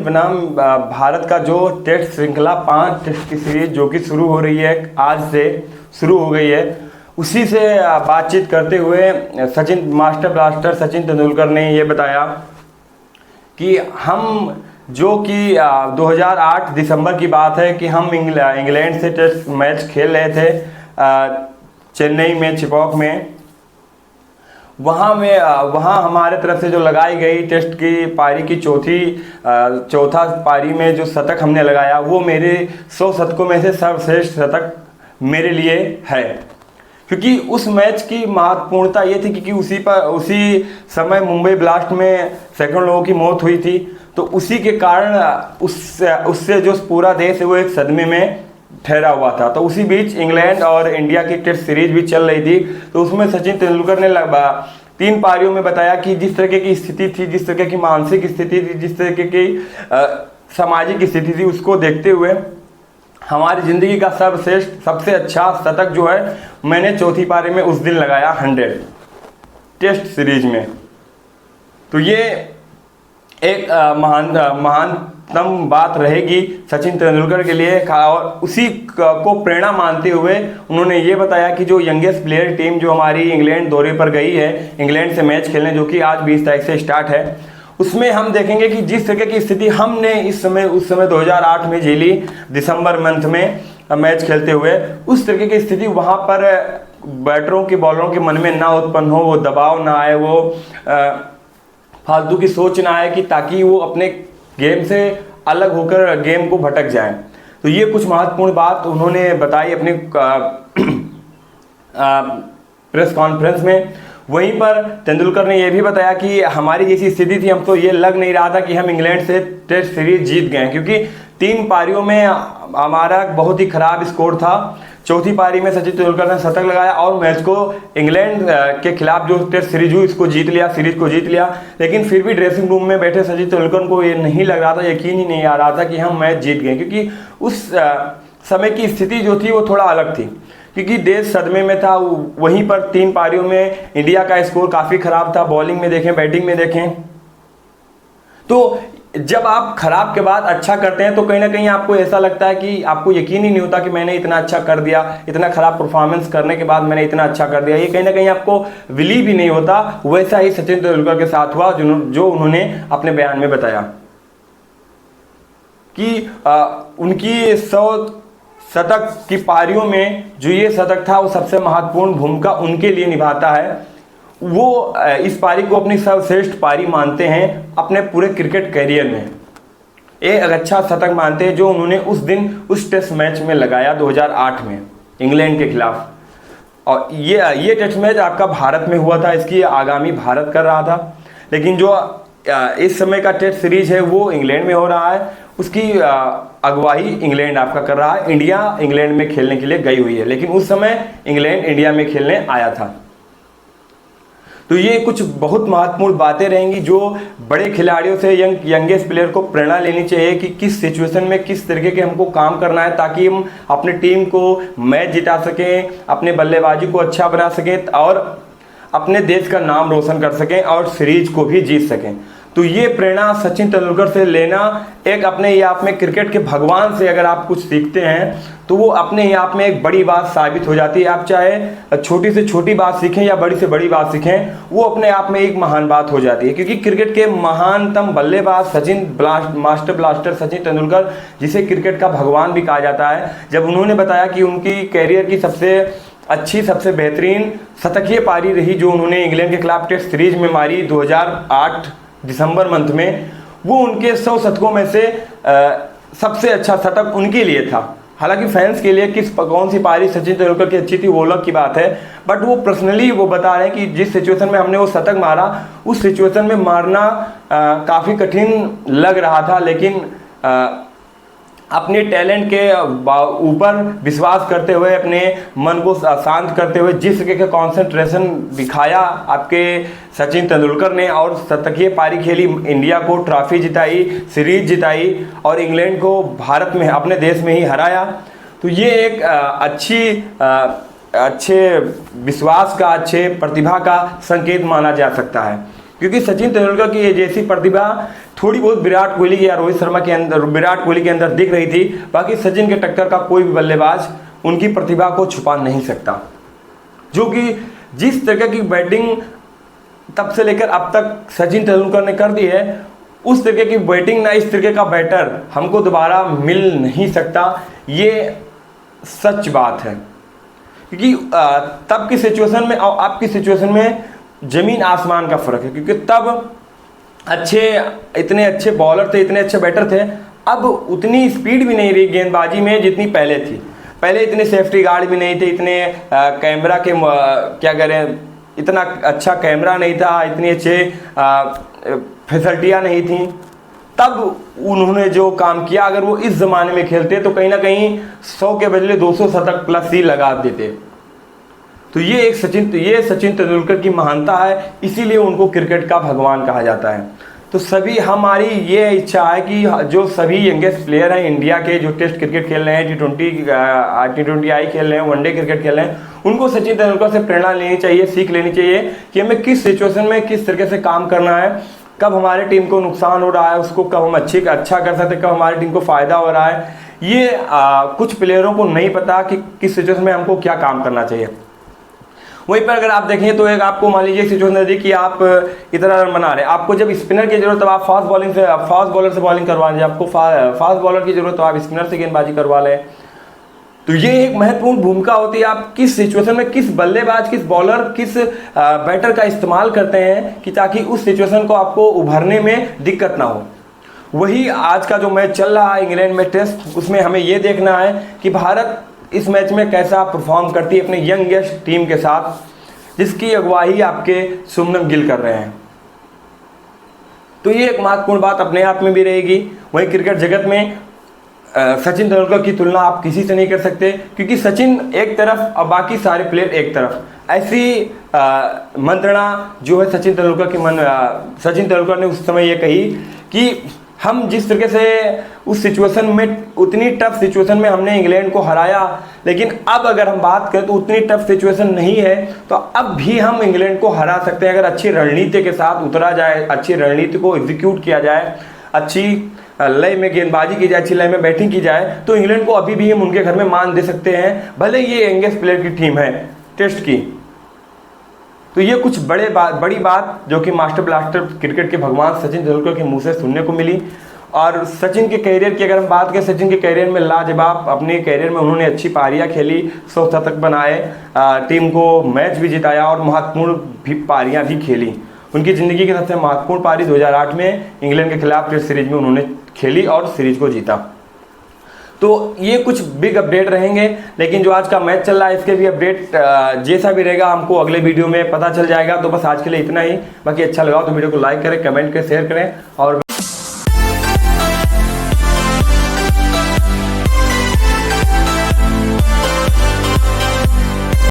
बनाम भारत का जो टेस्ट श्रृंखला 5 टेस्ट की सीरीज जो कि शुरू हो रही है, आज से शुरू हो गई है, उसी से बातचीत करते हुए मास्टर ब्लास्टर सचिन तेंदुलकर ने ये बताया कि हम जो कि 2008 दिसंबर की बात है कि हम इंग्लैंड से टेस्ट मैच खेल रहे थे चेन्नई में, चिपॉक में। वहाँ हमारे तरफ से जो लगाई गई टेस्ट की पारी की चौथा पारी में जो शतक हमने लगाया, वो मेरे 100 शतकों में से सर्वश्रेष्ठ शतक मेरे लिए है। क्योंकि उस मैच की महत्वपूर्णता ये थी क्योंकि उसी समय मुंबई ब्लास्ट में सैकड़ों लोगों की मौत हुई थी, तो उसी के कारण उससे जो पूरा देश है वो एक सदमे में ठहरा हुआ था। तो उसी बीच इंग्लैंड और इंडिया की टेस्ट सीरीज भी चल रही थी, तो उसमें सचिन तेंदुलकर ने 3 पारियों में बताया कि जिस तरह की स्थिति थी, जिस तरह की मानसिक स्थिति थी, जिस तरह की सामाजिक स्थिति थी, उसको देखते हुए हमारी ज़िंदगी का सर्वश्रेष्ठ सबसे अच्छा शतक जो है मैंने चौथी पारी में उस दिन लगाया 100 टेस्ट सीरीज में। तो ये एक महानतम बात रहेगी सचिन तेंदुलकर के लिए, और उसी को प्रेरणा मानते हुए उन्होंने ये बताया कि जो यंगेस्ट प्लेयर टीम जो हमारी इंग्लैंड दौरे पर गई है, इंग्लैंड से मैच खेलने, जो कि आज 20 तारीख से स्टार्ट है, उसमें हम देखेंगे कि जिस तरह की स्थिति हमने उस समय 2008 में झेली, दिसंबर मंथ में मैच खेलते हुए, उस तरह की स्थिति वहाँ पर बैटरों के बॉलरों के मन में ना उत्पन्न हो, वो दबाव ना आए, वो फालतू की सोच ना आए कि ताकि वो अपने गेम से अलग होकर गेम को भटक जाएं। तो ये कुछ महत्वपूर्ण बात उन्होंने बताई अपनी प्रेस कॉन्फ्रेंस में। वहीं पर तेंदुलकर ने यह भी बताया कि हमारी जैसी स्थिति थी, हम तो ये लग नहीं रहा था कि हम इंग्लैंड से टेस्ट सीरीज जीत गए, क्योंकि 3 पारियों में हमारा बहुत ही खराब स्कोर था। चौथी पारी में सचिन तेंदुलकर ने शतक लगाया और मैच को इंग्लैंड के खिलाफ जो टेस्ट सीरीज हुई इसको जीत लिया, सीरीज को जीत लिया। लेकिन फिर भी ड्रेसिंग रूम में बैठे सचिन तेंदुलकर को ये नहीं लग रहा था, यकीन ही नहीं आ रहा था कि हम मैच जीत गए, क्योंकि उस समय की स्थिति जो थी वो थोड़ा अलग थी, क्योंकि देश सदमे में था। वहीं पर 3 पारियों में इंडिया का स्कोर काफ़ी खराब था, बॉलिंग में देखें, बैटिंग में देखें। तो जब आप खराब के बाद अच्छा करते हैं तो कहीं ना कहीं आपको ऐसा लगता है कि आपको यकीन ही नहीं होता कि मैंने इतना अच्छा कर दिया, इतना खराब परफॉर्मेंस करने के बाद मैंने इतना अच्छा कर दिया, ये कहीं ना कहीं आपको बिलीव ही नहीं होता। वैसा ही सचिन तेंदुलकर के साथ हुआ, जो उन्होंने अपने बयान में बताया कि उनकी 100 शतक की पारियों में जो ये शतक था वो सबसे महत्वपूर्ण भूमिका उनके लिए निभाता है। वो इस पारी को अपनी सर्वश्रेष्ठ पारी मानते हैं अपने पूरे क्रिकेट करियर में। एक अच्छा शतक मानते हैं जो उन्होंने उस दिन उस टेस्ट मैच में लगाया 2008 में इंग्लैंड के खिलाफ। और ये टेस्ट मैच आपका भारत में हुआ था, इसकी आगामी भारत कर रहा था, लेकिन जो इस समय का टेस्ट सीरीज है वो इंग्लैंड में हो रहा है, उसकी अगुवाई इंग्लैंड आपका कर रहा है। इंडिया इंग्लैंड में खेलने के लिए गई हुई है, लेकिन उस समय इंग्लैंड इंडिया में खेलने आया था। तो ये कुछ बहुत महत्वपूर्ण बातें रहेंगी जो बड़े खिलाड़ियों से यंगेस्ट प्लेयर को प्रेरणा लेनी चाहिए कि किस सिचुएशन में किस तरीके के हमको काम करना है, ताकि हम अपनी टीम को मैच जिता सकें, अपने बल्लेबाजी को अच्छा बना सकें और अपने देश का नाम रोशन कर सकें और सीरीज को भी जीत सकें। तो ये प्रेरणा सचिन तेंदुलकर से लेना एक अपने ही आप में क्रिकेट के भगवान से अगर आप कुछ सीखते हैं तो वो अपने ही आप में एक बड़ी बात साबित हो जाती है। आप चाहे छोटी से छोटी बात सीखें या बड़ी से बड़ी बात सीखें, वो अपने आप में एक महान बात हो जाती है। क्योंकि क्रिकेट के महानतम बल्लेबाज मास्टर ब्लास्टर सचिन तेंदुलकर, जिसे क्रिकेट का भगवान भी कहा जाता है, जब उन्होंने बताया कि उनकी कैरियर की सबसे अच्छी, सबसे बेहतरीन शतकीय पारी रही जो उन्होंने इंग्लैंड के खिलाफ टेस्ट सीरीज में मारी 2008 दिसंबर मंथ में, वो उनके 100 शतकों में से सबसे अच्छा शतक उनके लिए था। हालांकि फैंस के लिए कौन सी पारी सचिन तेंदुलकर की अच्छी थी वो अलग की बात है, बट वो पर्सनली वो बता रहे हैं कि जिस सिचुएशन में हमने वो शतक मारा, उस सिचुएशन में मारना काफ़ी कठिन लग रहा था, लेकिन अपने टैलेंट के ऊपर विश्वास करते हुए, अपने मन को शांत करते हुए जिस तरह का कॉन्सेंट्रेशन दिखाया आपके सचिन तेंदुलकर ने और शतकीय पारी खेली, इंडिया को ट्रॉफी जिताई, सीरीज जिताई और इंग्लैंड को भारत में अपने देश में ही हराया। तो ये एक अच्छे विश्वास का, अच्छे प्रतिभा का संकेत माना जा सकता है। क्योंकि सचिन तेंदुलकर की जैसी प्रतिभा थोड़ी बहुत विराट कोहली या रोहित शर्मा के अंदर, विराट कोहली के अंदर दिख रही थी। बाकी सचिन के टक्कर का कोई भी बल्लेबाज उनकी प्रतिभा को छुपा नहीं सकता। जो कि जिस तरह की बैटिंग तब से लेकर अब तक सचिन तेंदुलकर ने कर दी है, उस तरीके की बैटिंग ना इस तरीके का बैटर हमको दोबारा मिल नहीं सकता। ये सच बात है, क्योंकि तब की सिचुएशन में और अब की सिचुएशन में जमीन आसमान का फर्क है। क्योंकि तब इतने अच्छे बॉलर थे, इतने अच्छे बैटर थे, अब उतनी स्पीड भी नहीं रही गेंदबाजी में जितनी पहले थी। पहले इतने सेफ्टी गार्ड भी नहीं थे, इतने कैमरा के क्या करें, इतना अच्छा कैमरा नहीं था, इतनी अच्छे फैसिलिटियाँ नहीं थी। तब उन्होंने जो काम किया, अगर वो इस ज़माने में खेलते तो कहीं ना कहीं 100 के बदले 200 शतक प्लस ही लगा देते। तो ये सचिन तेंदुलकर की महानता है, इसीलिए उनको क्रिकेट का भगवान कहा जाता है। तो सभी हमारी ये इच्छा है कि जो सभी यंगेस्ट प्लेयर हैं इंडिया के, जो टेस्ट क्रिकेट खेल रहे हैं, T20 आई खेल रहे हैं, वनडे क्रिकेट खेल रहे हैं, उनको सचिन तेंदुलकर से प्रेरणा लेनी चाहिए, सीख लेनी चाहिए कि हमें किस सिचुएशन में किस तरीके से काम करना है, कब हमारे टीम को नुकसान हो रहा है उसको कब हम अच्छा कर सकते हैं, कब हमारी टीम को फ़ायदा हो रहा है। ये कुछ प्लेयरों को नहीं पता कि किस सिचुएशन में हमको क्या काम करना चाहिए। वहीं पर अगर आप देखें तो एक आपको मान लीजिए सिचुएशन दे दी कि आप इतना रन बना रहे हैं, आपको जब स्पिनर की जरूरत, तब आप फास्ट बॉलर से बॉलिंग करवा लें, आपको फास्ट बॉलर की जरूरत तो आप स्पिनर से गेंदबाजी करवा लें। तो ये एक महत्वपूर्ण भूमिका होती है, आप किस सिचुएशन में किस बल्लेबाज, किस बॉलर, किस बैटर का इस्तेमाल करते हैं कि ताकि उस सिचुएशन को आपको उभरने में दिक्कत ना हो। वही आज का जो मैच चल रहा है इंग्लैंड में टेस्ट, उसमें हमें ये देखना है कि भारत इस मैच में कैसा परफॉर्म करती है अपने यंगेस्ट टीम के साथ, जिसकी अगुवाई आपके शुभमन गिल कर रहे हैं। तो ये एक महत्वपूर्ण बात अपने आप में भी रहेगी। वहीं क्रिकेट जगत में सचिन तेंदुलकर की तुलना आप किसी से नहीं कर सकते, क्योंकि सचिन एक तरफ और बाकी सारे प्लेयर एक तरफ। ऐसी मंत्रणा जो है सचिन तेंदुलकर ने उस समय ये कही कि हम जिस तरीके से उस सिचुएशन में, उतनी टफ सिचुएशन में हमने इंग्लैंड को हराया, लेकिन अब अगर हम बात करें तो उतनी टफ सिचुएशन नहीं है, तो अब भी हम इंग्लैंड को हरा सकते हैं अगर अच्छी रणनीति के साथ उतरा जाए, अच्छी रणनीति को एग्जीक्यूट किया जाए, अच्छी लय में गेंदबाजी की जाए, अच्छी लय में बैटिंग की जाए, तो इंग्लैंड को अभी भी हम उनके घर में मान दे सकते हैं, भले ये यंगेस्ट प्लेयर की टीम है टेस्ट की। तो ये कुछ बड़ी बात जो कि मास्टर ब्लास्टर क्रिकेट के भगवान सचिन तेंदुलकर के मुंह से सुनने को मिली। और सचिन के कैरियर की अगर हम बात करें, सचिन के कैरियर में लाजवाब, अपने कैरियर में उन्होंने अच्छी पारियां खेली, 100 शतक बनाए, टीम को मैच भी जिताया और महत्वपूर्ण भी पारियां भी खेली। उनकी ज़िंदगी की सबसे महत्वपूर्ण पारी 2008 में इंग्लैंड के खिलाफ टेस्ट सीरीज में उन्होंने खेली और सीरीज को जीता। तो ये कुछ बिग अपडेट रहेंगे, लेकिन जो आज का मैच चल रहा है इसके भी अपडेट जैसा भी रहेगा हमको अगले वीडियो में पता चल जाएगा। तो बस आज के लिए इतना ही। बाकी अच्छा लगा तो वीडियो को लाइक करें, कमेंट करें, शेयर करें और